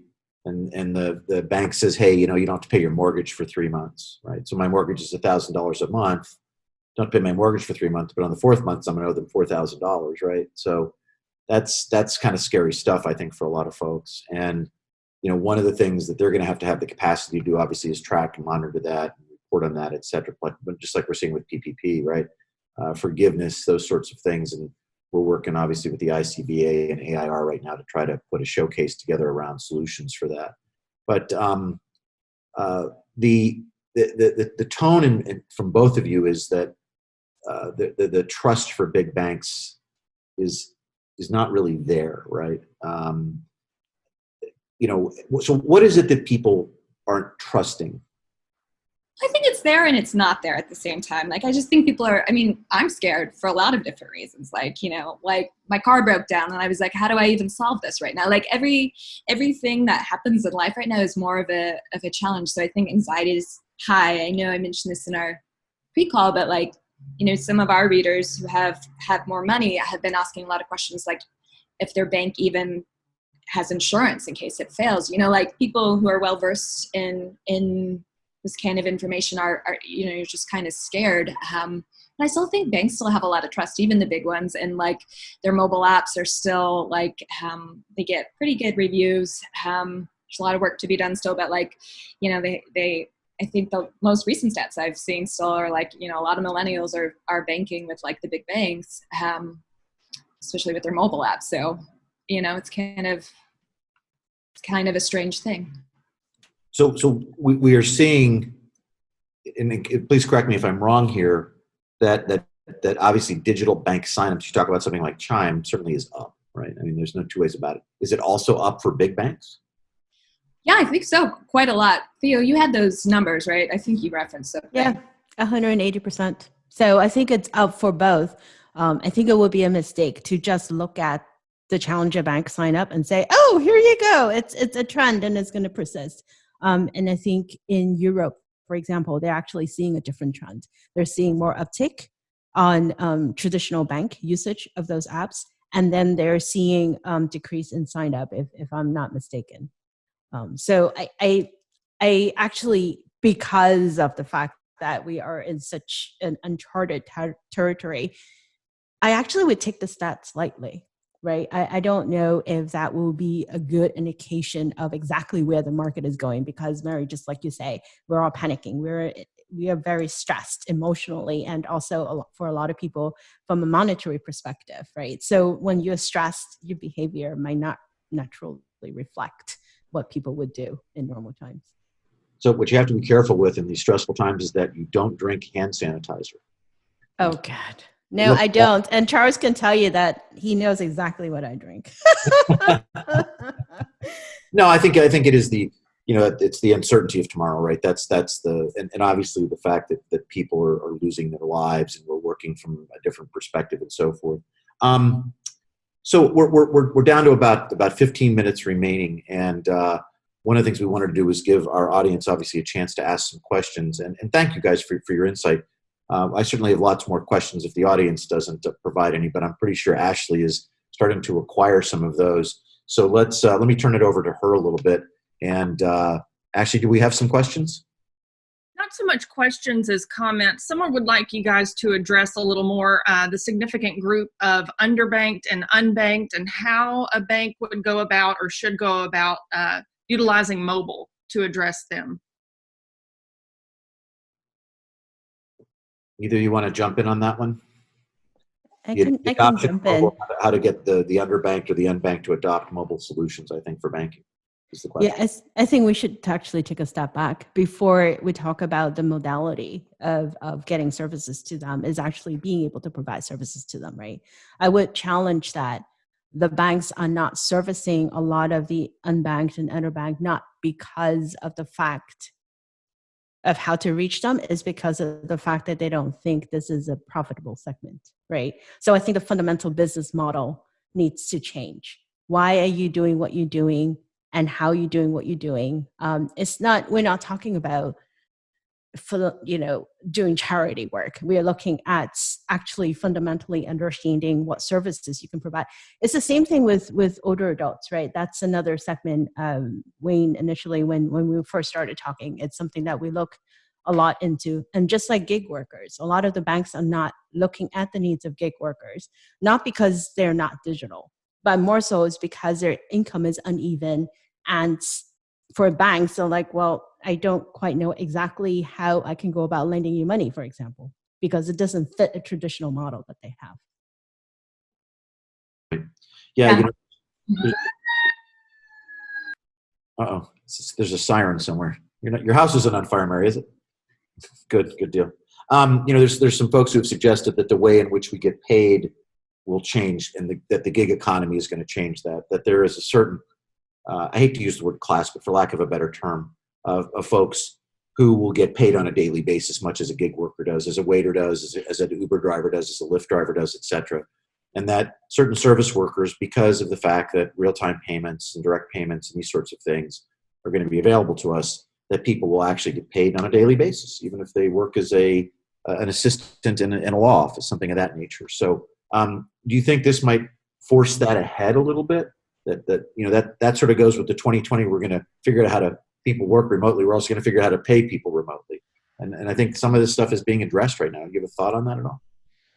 and the bank says, hey, you don't have to pay your mortgage for 3 months, right? So my mortgage is $1,000 a month. Don't pay my mortgage for 3 months, but on the fourth month, I'm going to owe them $4,000, right? So that's kind of scary stuff, I think, for a lot of folks. And one of the things that they're going to have the capacity to do, obviously, is track and monitor that, and report on that, et cetera. But just like we're seeing with PPP, right? Forgiveness, those sorts of things. And we're working, obviously, with the ICBA and AIR right now to try to put a showcase together around solutions for that. But the tone from both of you is that the trust for big banks is not really there, right? So what is it that people aren't trusting? I think it's there and it's not there at the same time. Like, I just think people are, I'm scared for a lot of different reasons. Like, like my car broke down and I was like, how do I even solve this right now? Like everything that happens in life right now is more of a challenge. So I think anxiety is high. I know I mentioned this in our pre-call, but like, some of our readers who have more money have been asking a lot of questions, like if their bank even has insurance in case it fails. Like people who are well-versed in this kind of information are you're just kind of scared. And I still think banks still have a lot of trust, even the big ones, and like their mobile apps are still like they get pretty good reviews. There's a lot of work to be done still, but like they I think the most recent stats I've seen still are like a lot of millennials are banking with like the big banks, especially with their mobile apps. So it's kind of a strange thing. So we are seeing, and please correct me if I'm wrong here, that obviously digital bank signups, you talk about something like Chime, certainly is up, right? I mean, there's no two ways about it. Is it also up for big banks? Yeah, I think so. Quite a lot. Theo, you had those numbers, right? I think you referenced something. Yeah, 180%. So I think it's up for both. I think it would be a mistake to just look at the challenger bank sign up and say, oh, here you go. It's a trend and it's going to persist. And I think in Europe, for example, they're actually seeing a different trend. They're seeing more uptick on traditional bank usage of those apps. And then they're seeing decrease in sign up, if I'm not mistaken. So I actually, because of the fact that we are in such an uncharted territory, I actually would take the stats lightly. Right. I don't know if that will be a good indication of exactly where the market is going, because Mary, just like you say, we're all panicking. We are very stressed emotionally, and also for a lot of people from a monetary perspective. Right. So when you're stressed, your behavior might not naturally reflect what people would do in normal times. So what you have to be careful with in these stressful times is that you don't drink hand sanitizer. Oh, God. No, I don't. And Charles can tell you that he knows exactly what I drink. No, I think it is it's the uncertainty of tomorrow, right? That's and obviously the fact that people are losing their lives and we're working from a different perspective and so forth. So we're down to about 15 minutes remaining, and one of the things we wanted to do was give our audience obviously a chance to ask some questions, and thank you guys for your insight. I certainly have lots more questions if the audience doesn't provide any, but I'm pretty sure Ashley is starting to acquire some of those. So let me turn it over to her a little bit. And Ashley, do we have some questions? Not so much questions as comments. Someone would like you guys to address a little more the significant group of underbanked and unbanked, and how a bank would go about or should go about utilizing mobile to address them. Either you want to jump in on that one? I The can adoption jump of in. mobile, how to get the underbanked or the unbanked to adopt mobile solutions, I think, for banking is the question. Yeah, I think we should actually take a step back before we talk about the modality of getting services to them is actually being able to provide services to them, right? I would challenge that the banks are not servicing a lot of the unbanked and underbanked, not because of the fact of how to reach them, is because of the fact that they don't think this is a profitable segment, right? So I think the fundamental business model needs to change. Why are you doing what you're doing, and how you're doing what you're doing? It's not. We're not talking about doing charity work. We are looking at actually fundamentally understanding what services you can provide. It's the same thing with older adults, right? That's another segment. Wayne, initially when we first started talking, it's something that we look a lot into. And just like gig workers, a lot of the banks are not looking at the needs of gig workers, not because they're not digital, but more so is because their income is uneven. And for banks, they're like, well, I don't quite know exactly how I can go about lending you money, for example, because it doesn't fit a traditional model that they have. Yeah. Uh-oh, there's a siren somewhere. Your house isn't on fire, Mary, is it? Good deal. There's some folks who have suggested that the way in which we get paid will change, and that the gig economy is going to change that there is a certain, I hate to use the word class, but for lack of a better term, of folks who will get paid on a daily basis, much as a gig worker does, as a waiter does, as an Uber driver does, as a Lyft driver does, et cetera. And that certain service workers, because of the fact that real-time payments and direct payments and these sorts of things are going to be available to us, that people will actually get paid on a daily basis, even if they work as an assistant in a law office, something of that nature. So do you think this might force that ahead a little bit? That sort of goes with the 2020. We're going to figure out how to people work remotely. We're also going to figure out how to pay people remotely. And I think some of this stuff is being addressed right now. Do you have a thought on that at all?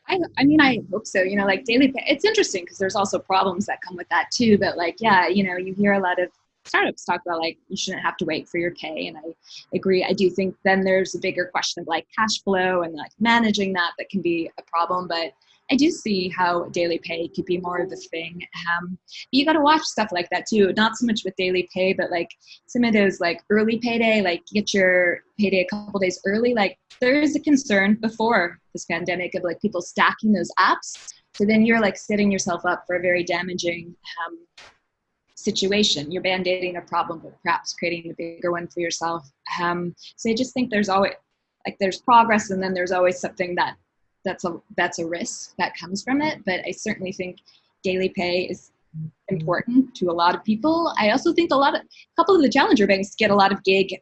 I mean, I hope so. Like daily pay, it's interesting because there's also problems that come with that too. But you hear a lot of startups talk about you shouldn't have to wait for your pay. And I agree. I do think then there's a bigger question of cash flow and managing that can be a problem. But I do see how daily pay could be more of a thing. You got to watch stuff like that too. Not so much with daily pay, but some of those early payday, you get your payday a couple days early. There is a concern before this pandemic of people stacking those apps. So then you're setting yourself up for a very damaging situation. You're band-aiding a problem, but perhaps creating a bigger one for yourself. So I just think there's always there's progress, and then there's always something that's a risk that comes from it. But I certainly think daily pay is important to a lot of people. I also think a couple of the challenger banks get a lot of gig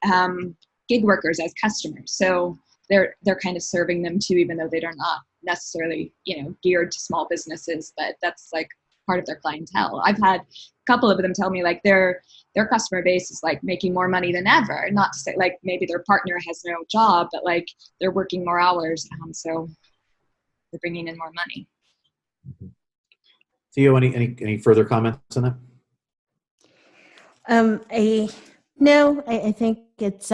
workers as customers. So they're kind of serving them too, even though they're not necessarily, geared to small businesses, but that's part of their clientele. I've had a couple of them tell me their customer base is making more money than ever. Not to say maybe their partner has no job, but they're working more hours. So they're bringing in more money. Theo, any further comments on that? I think it's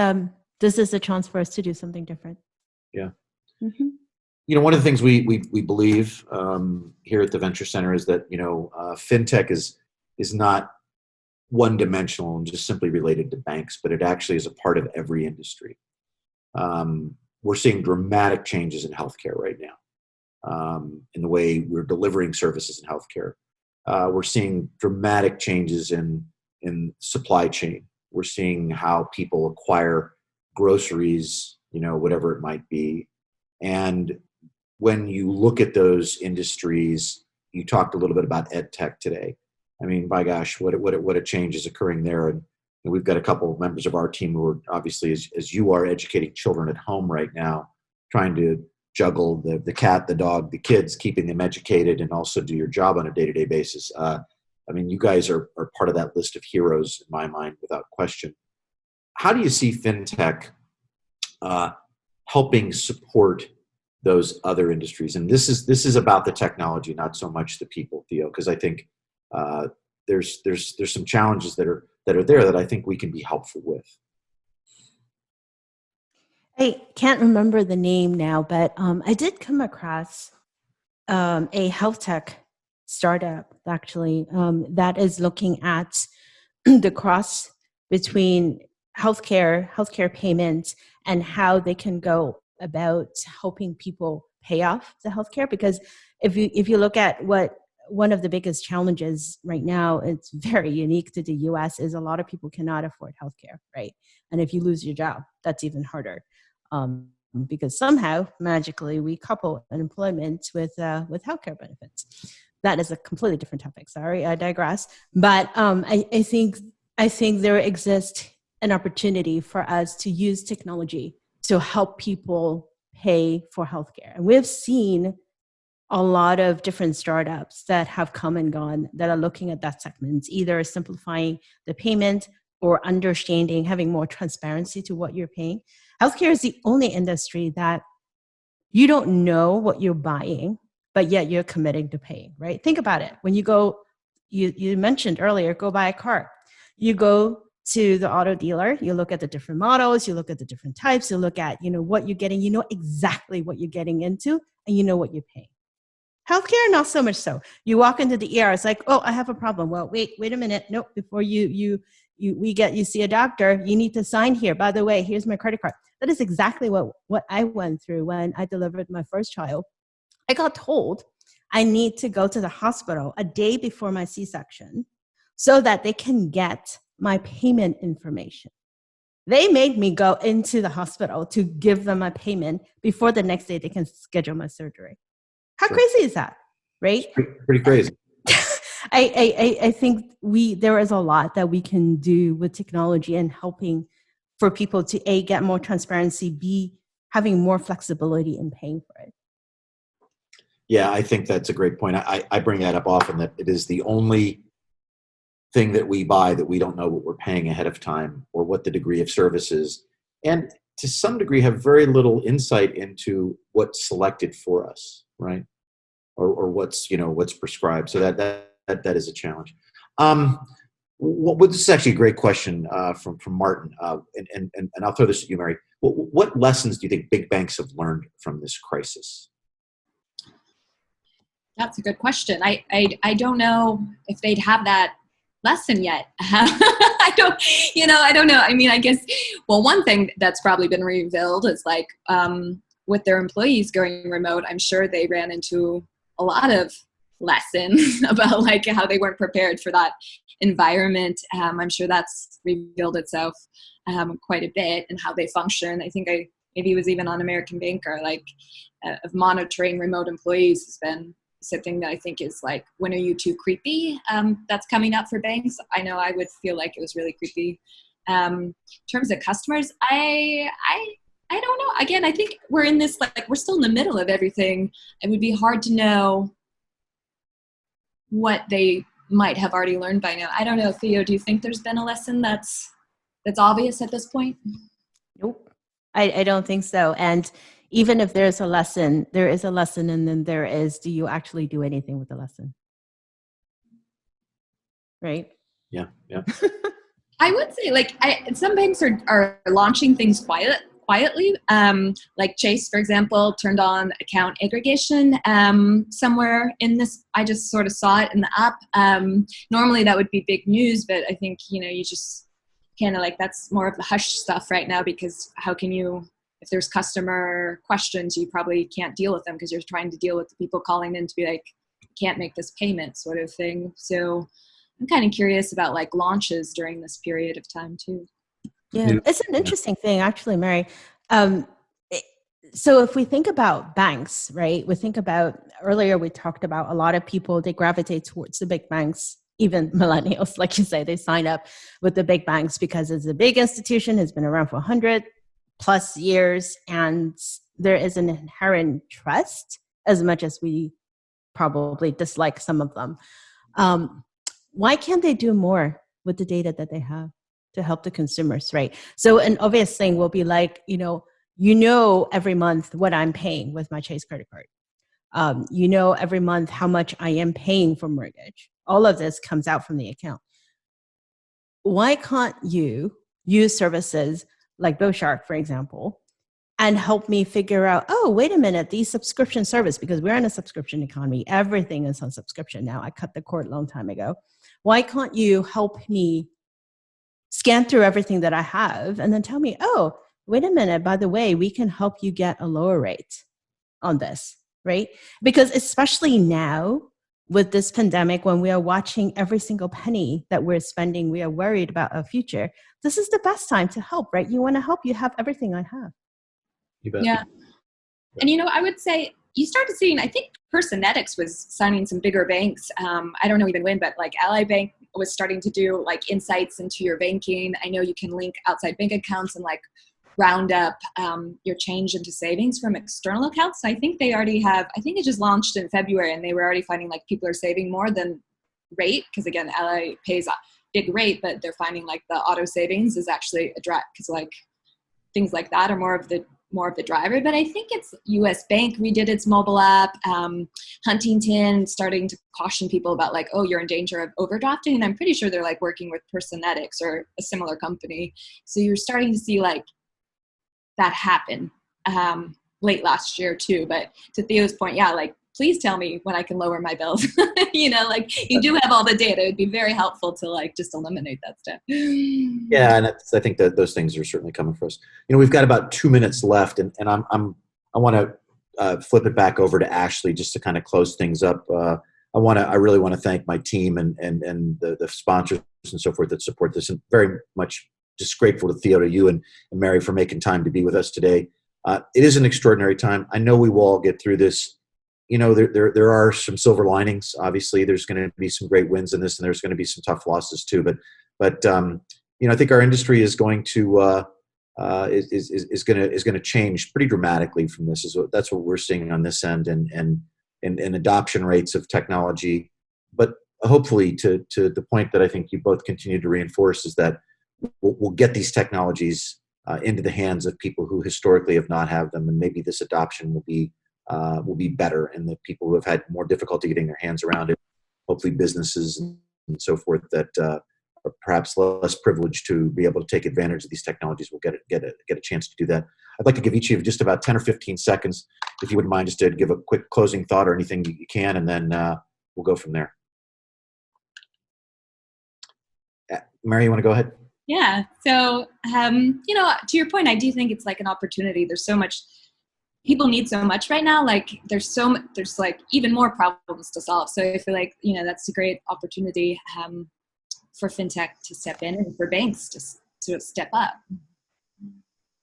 this is a chance for us to do something different. Yeah. Mm-hmm. One of the things we believe here at the Venture Center is that fintech is not one-dimensional and just simply related to banks, but it actually is a part of every industry. We're seeing dramatic changes in healthcare right now. In the way we're delivering services in healthcare. We're seeing dramatic changes in supply chain. We're seeing how people acquire groceries, whatever it might be. And when you look at those industries, you talked a little bit about ed tech today. I mean, by gosh, what a change is occurring there. And we've got a couple of members of our team who are obviously, as you are, educating children at home right now, trying to juggle the cat, the dog, the kids, keeping them educated, and also do your job on a day-to-day basis. You guys are part of that list of heroes in my mind, without question. How do you see fintech helping support those other industries? And this is about the technology, not so much the people, Theo, because I think there's some challenges that are there that I think we can be helpful with. I can't remember the name now, but I did come across a health tech startup actually that is looking at the cross between healthcare payments, and how they can go about helping people pay off the healthcare. Because if you look at what one of the biggest challenges right now, it's very unique to the US, is a lot of people cannot afford healthcare, right? And if you lose your job, that's even harder. Um, because somehow magically we couple unemployment with healthcare benefits. That is a completely different topic. Sorry, I digress. But I think there exists an opportunity for us to use technology to help people pay for healthcare. And we've seen a lot of different startups that have come and gone that are looking at that segment, either simplifying the payment or understanding, having more transparency to what you're paying. Healthcare is the only industry that you don't know what you're buying, but yet you're committing to paying, right? Think about it. When you go, you mentioned earlier, go buy a car. You go to the auto dealer, you look at the different models, you look at the different types, you look at, what you're getting, you know exactly what you're getting into, and you know what you're paying. Healthcare, not so much so. You walk into the ER, it's like, oh, I have a problem. Well, wait a minute. Nope. Before you see a doctor, you need to sign here. By the way, here's my credit card. That is exactly what I went through when I delivered my first child. I got told I need to go to the hospital a day before my C-section so that they can get my payment information. They made me go into the hospital to give them my payment before the next day they can schedule my surgery. How Sure. crazy is that, right? Pretty crazy. I think there is a lot that we can do with technology and helping for people to A, get more transparency, B, having more flexibility in paying for it. Yeah, I think that's a great point. I bring that up often, that it is the only thing that we buy that we don't know what we're paying ahead of time, or what the degree of service is, and to some degree have very little insight into what's selected for us, right? Or what's prescribed. So that is a challenge. This is actually a great question from Martin, and I'll throw this at you, Mary. What lessons do you think big banks have learned from this crisis? That's a good question. I don't know if they'd have that lesson yet. I don't know. I mean, I guess, well, one thing that's probably been revealed is like with their employees going remote, I'm sure they ran into a lot of lessons about like how they weren't prepared for that environment. I'm sure that's revealed itself quite a bit, and how they function. I think maybe it was even on American Banker, like of monitoring remote employees has been something that I think is like, when are you too creepy? That's coming up for banks. I know I would feel like it was really creepy. In terms of customers, I don't know. Again, I think we're in this, like, we're still in the middle of everything. It would be hard to know what they might have already learned by now. I don't know, Theo, do you think there's been a lesson that's obvious at this point? Nope. I don't think so. And even if there is a lesson, and then there is, do you actually do anything with the lesson? Right? Yeah. I would say, like, some banks are launching things quietly. Like Chase, for example, turned on account aggregation somewhere in this. I just sort of saw it in the app. Normally that would be big news, but I think, you just kind of like, that's more of the hush stuff right now, because how can you, if there's customer questions, you probably can't deal with them because you're trying to deal with the people calling in to be like, can't make this payment sort of thing. So I'm kind of curious about like launches during this period of time too. Yeah, it's an interesting thing, actually, Mary. So if we think about banks, right? Earlier we talked about a lot of people, they gravitate towards the big banks, even millennials, like you say, they sign up with the big banks because it's a big institution, has been around for 100 plus years, and there is an inherent trust, as much as we probably dislike some of them. Why can't they do more with the data that they have to help the consumers, right? So an obvious thing will be like, every month what I'm paying with my Chase credit card. Every month how much I am paying for mortgage. All of this comes out from the account. Why can't you use services like Billshark, for example, and help me figure out, oh, wait a minute, these subscription service, because we're in a subscription economy. Everything is on subscription now. I cut the cord a long time ago. Why can't you help me scan through everything that I have and then tell me, oh, wait a minute, by the way, we can help you get a lower rate on this, right? Because especially now with this pandemic, when we are watching every single penny that we're spending, we are worried about our future. This is the best time to help, right? You want to help, you have everything I have. You bet. Yeah. And, I would say you started seeing, I think Personetics was signing some bigger banks. I don't know even when, but like Ally Bank was starting to do like insights into your banking. I know you can link outside bank accounts and like round up your change into savings from external accounts. I think they already have, I think it just launched in February and they were already finding like people are saving more than rate. Because again, Ally pays a big rate, but they're finding like the auto savings is actually a drive because like things like that are more of the driver. But I think it's US Bank redid its mobile app. Huntington starting to caution people about like, oh, you're in danger of overdrafting. And I'm pretty sure they're like working with Personetics or a similar company. So you're starting to see like that happen late last year too. But to Theo's point, yeah, like please tell me when I can lower my bills. Like you do have all the data. It'd be very helpful to like just eliminate that stuff. Yeah, and I think that those things are certainly coming for us. We've got about 2 minutes left, and I want to flip it back over to Ashley just to kind of close things up. I really want to thank my team and the sponsors and so forth that support this, and very much just grateful to Theo, to you and Mary for making time to be with us today. It is an extraordinary time. I know we will all get through this. There are some silver linings. Obviously, there's going to be some great wins in this, and there's going to be some tough losses too. But I think our industry is going to is going to change pretty dramatically from this. That's what we're seeing on this end, and adoption rates of technology. But hopefully, to the point that I think you both continue to reinforce is that we'll get these technologies into the hands of people who historically have not had them, and maybe this adoption will be better, and the people who have had more difficulty getting their hands around it, hopefully businesses and so forth that are perhaps less privileged to be able to take advantage of these technologies will get a chance to do that. I'd like to give each of you just about 10 or 15 seconds, if you wouldn't mind, just to give a quick closing thought or anything you can, and then we'll go from there. Mary, you want to go ahead? Yeah. So, to your point, I do think it's like an opportunity. There's so much. People need so much right now. Like there's like even more problems to solve. So I feel like, that's a great opportunity for fintech to step in and for banks to step up.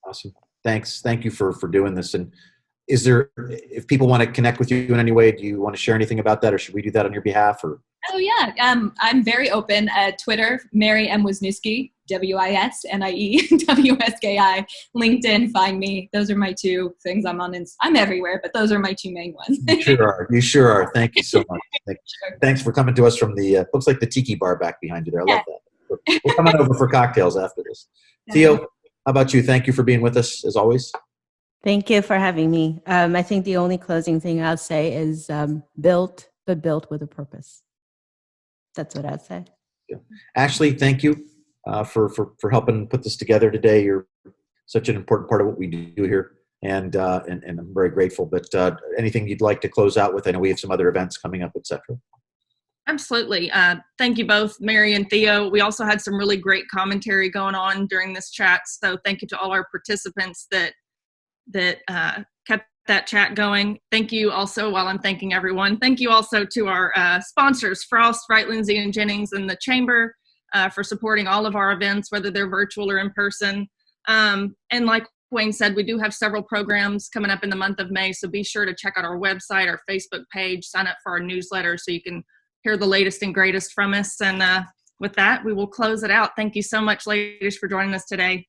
Awesome. Thanks. Thank you for doing this. And if people want to connect with you in any way, do you want to share anything about that, or should we do that on your behalf? Or? Oh yeah. I'm very open at Twitter, Mary Wisniewski, WISNIE, LinkedIn, find me. Those are my two things I'm on. I'm everywhere, but those are my two main ones. You sure are. Thank you so much. Thanks for coming to us from the, looks like the tiki bar back behind you there. I love that. We're coming over for cocktails after this. Theo, how about you? Thank you for being with us as always. Thank you for having me. I think the only closing thing I'll say is built with a purpose. That's what I'd say. Yeah. Ashley, thank you for helping put this together today. You're such an important part of what we do here, and I'm very grateful. But anything you'd like to close out with? I know we have some other events coming up, etc. Absolutely. Thank you both, Mary and Theo. We also had some really great commentary going on during this chat. So thank you to all our participants that kept that chat going. Thank you also, while I'm thanking everyone, thank you also to our sponsors, Frost, Wright, Lindsay, and Jennings, and the Chamber for supporting all of our events, whether they're virtual or in person. And like Wayne said, we do have several programs coming up in the month of May, so be sure to check out our website, our Facebook page, sign up for our newsletter so you can hear the latest and greatest from us. And with that, we will close it out. Thank you so much, ladies, for joining us today.